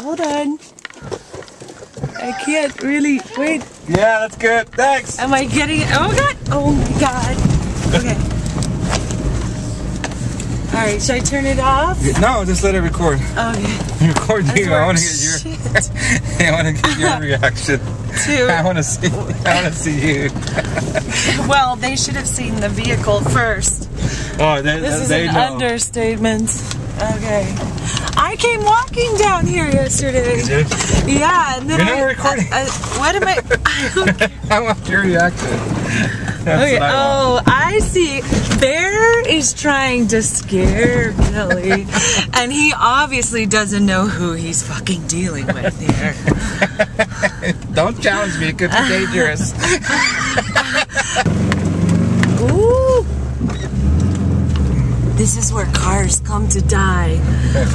hold on. I can't really, wait. Yeah, that's good. Thanks. Am I getting it? Oh God. Oh my God. Okay. All right, should I turn it off? No, just let it record. Okay. Record you. I want to get your. I want to get your reaction. I want to see. I want to see you. Well, they should have seen the vehicle first. Oh, this is they an know. understatement. Okay. I came walking down here yesterday. Did you? Yeah, and then You're never recording. what am I? I want your reaction. Okay. Oh, I see. Bear is trying to scare Kelly, and he obviously doesn't know who he's fucking dealing with here. Don't challenge me. It could be dangerous. Ooh. This is where cars come to die.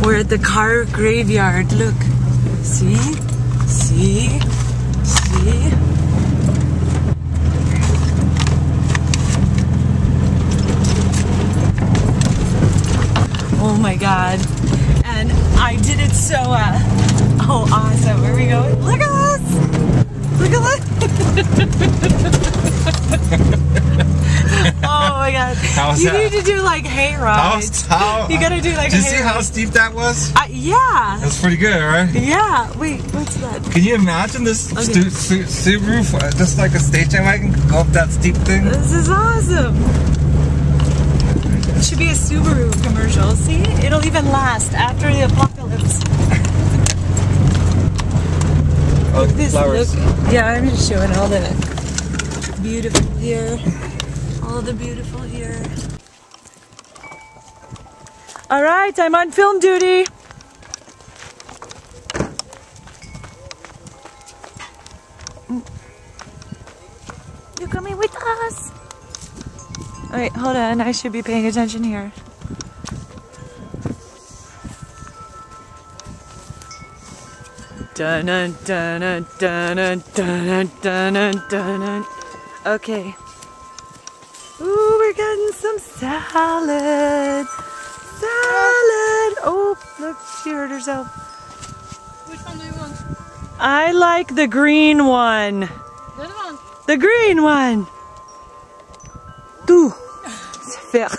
We're at the car graveyard. Look. See? See? See? Oh my God. And I did it so, oh awesome. Where are we going? Look at us! Look at us! Oh my God. How's you that? need to do like hay rides. You gotta do like Did you hay see how rides. steep that was? Yeah. That's pretty good, right? Yeah. Wait, what's that? Can you imagine this Subaru, just like a station wagon, go up that steep thing? This is awesome. It should be a Subaru commercial. See? It'll even last after the apocalypse. Oh, This flowers. look. Yeah, I'm just showing all the beautiful here. All the beautiful here. All right, I'm on film duty. You coming with us? All right, hold on. I should be paying attention here. Dun dun dun dun dun dun dun dun dun. Okay. Ooh, we're getting some salad. Salad. Oh, look, she hurt herself. Which one do you want? I like the green one. That one? The green one. Tout. Faire.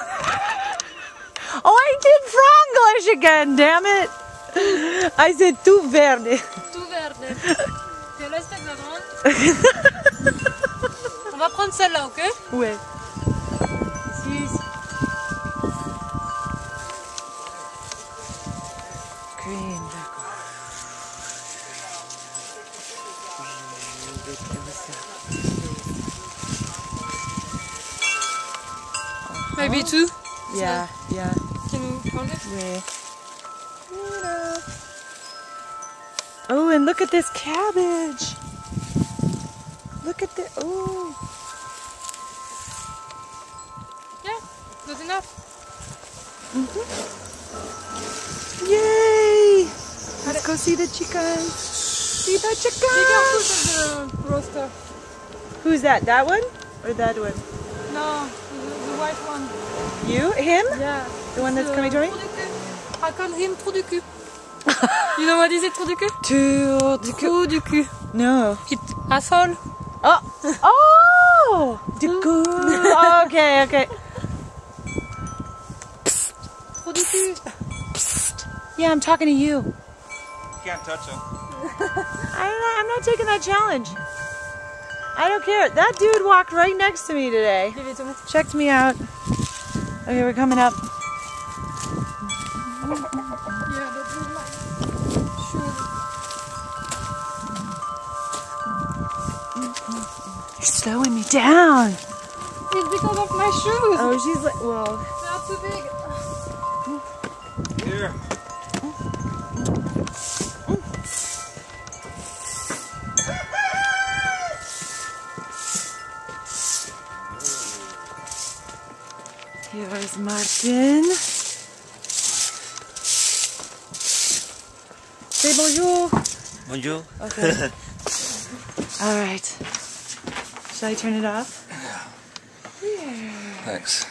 Oh, I did Franglish again, damn it. I said tout verde. Tout verde. Tu laisses ta grande. On va prendre celle-là, ok? Ouais. Ici, ici. Green. Maybe two? Yeah, yeah. Can you hold it? Yeah. Oh, and look at this cabbage. Look at the, oh. Yeah, good enough. Yay! Let's go see the chicken. See the Be chicken. careful of the roaster. Who's that? That one? Or that one? No, the white one. You? Him? Yeah. The one that's coming toward me? Trou du cul. I call him trou du cul. You know what is it, trou du cul? Trou du cul. No. It asshole. Oh! Oh! Du coup. Okay, okay. Trou du cul. Yeah, I'm talking to you. You can't touch them. I'm not taking that challenge. I don't care. That dude walked right next to me today. Give it to me. Checked me out. Okay, we're coming up. Yeah, that was my shoe. You're slowing me down. It's because of my shoes. Oh, she's like, well. They're too big. Here. Here's Martin. Say bonjour. Bonjour. Okay. All right. Should I turn it off? Thanks.